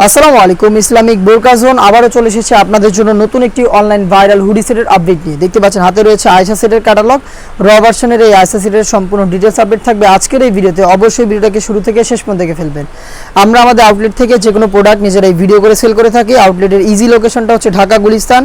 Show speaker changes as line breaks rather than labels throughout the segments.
আসসালামু আলাইকুম। ইসলামিক বোরকা জোন আবারও চলে এসেছে আপনাদের জন্য নতুন একটি অনলাইন ভাইরাল হুডি সেটের আপডেট নিয়ে। দেখতে পাচ্ছেন হাতে রয়েছে আয়েশা সেটের ক্যাটালগ। র ভার্সনের এই আয়েশা সেটের সম্পূর্ণ ডিটেলস আপডেট থাকবে আজকের এই ভিডিওতে। অবশ্যই ভিডিওটাকে শুরু থেকে শেষ পর্যন্ত দেখে ফেলবেন। আমরা আমাদের আউটলেট থেকে যে কোনো প্রোডাক্ট নিজেরাই ভিডিও করে সেল করে থাকি। আউটলেটের ইজি লোকেশনটা হচ্ছে ঢাকা গুলিস্তান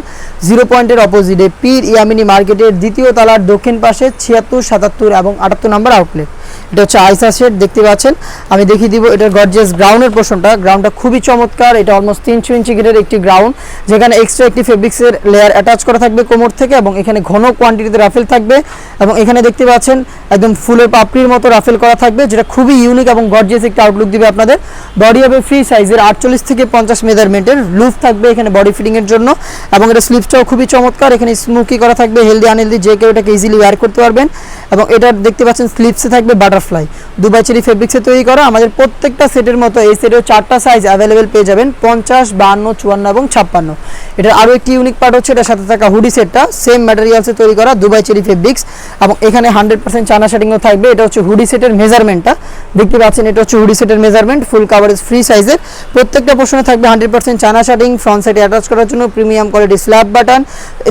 0 পয়েন্টের অপোজিটে পীর ইয়ামিনী মার্কেটের দ্বিতীয় তলার দক্ষিণ পাশে 76, 77 এবং 78 নম্বর আউটলেট। এটা হচ্ছে আয়েশা সেট। দেখতে পাচ্ছেন আমি দেখিয়ে দিব এটার গর্জিয়াস গ্রাউন্ডের পোর্শনটা। গ্রাউন্ডটা খুবই চমৎকার। এটা অলমোস্ট 300 ইঞ্চি গ্রেডের একটি গ্রাউন্ড, যেখানে এক্সট্রা একটি ফেব্রিক্সের লেয়ার অ্যাটাচ করা থাকবে কোমর থেকে, এবং এখানে ঘন কোয়ান্টিটিতে রাফেল থাকবে। এবং এখানে দেখতে পাচ্ছেন একদম ফুলের পাপড়ির মতো রাফেল করা থাকবে, যেটা খুবই ইউনিক এবং গর্জিয়াস একটা আউটলুক দিবে আপনাদের। বডি হবে ফ্রি সাইজের 48 থেকে 50 মেজারমেন্টের। লুফ থাকবে এখানে বডি ফিটিং এর জন্য, এবং এটা স্লিভসটাও খুবই চমৎকার। এখানে স্মোকি করা থাকবে, হেলদি আনহেলদি যে কেউ এটাকে ইজিলি ওয়্যার করতে পারবেন। এবং এটা দেখতে পাচ্ছেন স্লিভসে থাকবে বাটারফ্লাই দুবাই চেরি ফেব্রিক্সে তৈরি করা। আমাদের প্রত্যেকটা সেটের মতো এই সেটেও 4টা সাইজ অ্যাভেলেবেল পেয়ে যাবেন, 50, 52, 54 এবং 56। এটার আরও একটি ইউনিক পার্ট হচ্ছে এটার সাথে থাকা হুডি সেটটা সেম ম্যাটেরিয়ালসে তৈরি করা দুবাই চেরি ফেব্রিক্স, এবং এখানে 100% চায়না শার্টিংও থাকবে। এটা হচ্ছে হুডি সেটের মেজারমেন্টটা দেখতে পাচ্ছেন। এটা হচ্ছে হুডি সেটের মেজারমেন্ট, ফুল কাভারেজ ফ্রি সাইজের। প্রত্যেকটা পোর্শনে থাকবে 100% চায়না শার্টিং। ফ্রন্ট সাইডে অ্যাটাচ করার জন্য প্রিমিয়াম কোয়ালিটি স্ল্যাব বাটন,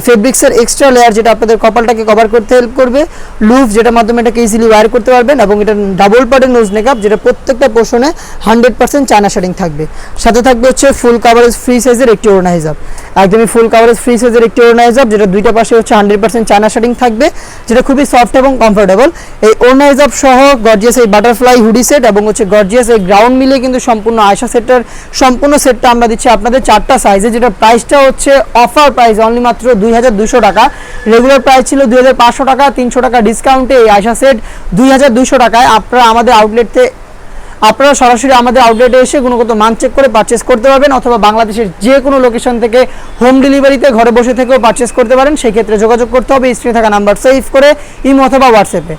ফেব্রিক্সের এক্সট্রা লেয়ার যেটা আপনাদের কপালটাকে কভার করতে হেল্প করবে, লুফ যেটার মাধ্যমে এটাকে ইজিলি ওয়্যার করতে পারবেন, এবং এটা ডাবল পার্টের নোজ নেকআপ যেটা প্রত্যেকটা পোর্শনে 100% চায়না শার্টিং থাকবে। সাথে থাকবে হচ্ছে ফুল কাভারেজ ফ্রি সাইজের একটি ওড়না হিজাব, একদমই ফুল কাভারেজ ফ্রি সাইজের একটি ওড়না হিজাব, যেটা দুইটা পাশে হচ্ছে 100% চায়না শার্টিং থাকবে, যেটা খুবই সফট এবং কমফোর্টেবল। এই ওড়না হিজাব সহ গর্জিয়াস এই বাটারফ্লাই হুডি সেট এবং হচ্ছে গর্জিয়াস এই গ্রাউন্ড মিলে কিন্তু সম্পূর্ণ আয়েশা সেটের সম্পূর্ণ সেটটা আমরা দিচ্ছি আপনাদের 4টা সাইজে, যেটা প্রাইসটা হচ্ছে অফার প্রাইস অনলি মাত্র 2200 টাকা। রেগুলার প্রাইস ছিল 2500 টাকা, 300 টাকা ডিসকাউন্টে এই আয়েশা সেট 2200 টাকায় আপনারা আমাদের আউটলেটে আপনারা সরাসরি আমাদের আউটলেটে এসে গুণগত মান চেক করে পারচেস করতে পারবেন, অথবা বাংলাদেশের যে কোনো লোকেশন থেকে হোম ডেলিভারিতে ঘরে বসে থেকেও পারচেস করতে পারেন। সেই ক্ষেত্রে যোগাযোগ করতে হবে স্ক্রিনে থাকা নাম্বার সেভ করে ইমো অথবা হোয়াটসঅ্যাপে।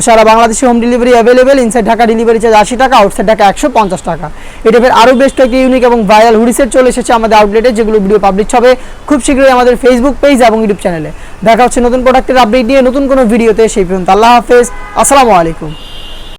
সারা বাংলাদেশে home delivery available. Inside Dhaka delivery charge 80 টাকা, আউটসাইড ঢাকা 150 টাকা। এটা আরও বেশ কয়েকটি ইউনিক এবং ভাইরাল হুডি সেট চলে এসেছে আমাদের আউটলেটে, যেগুলো ভিডিও পাবলিশ হবে খুব শীঘ্রই আমাদের ফেসবুক পেজ এবং ইউটিউব চ্যানেলে। দেখা হচ্ছে নতুন প্রোডাক্টের আপডেট নিয়ে নতুন কোনো ভিডিওতে। সেই পর্যন্ত আল্লাহ হাফেজ, আসসালামু আলাইকুম।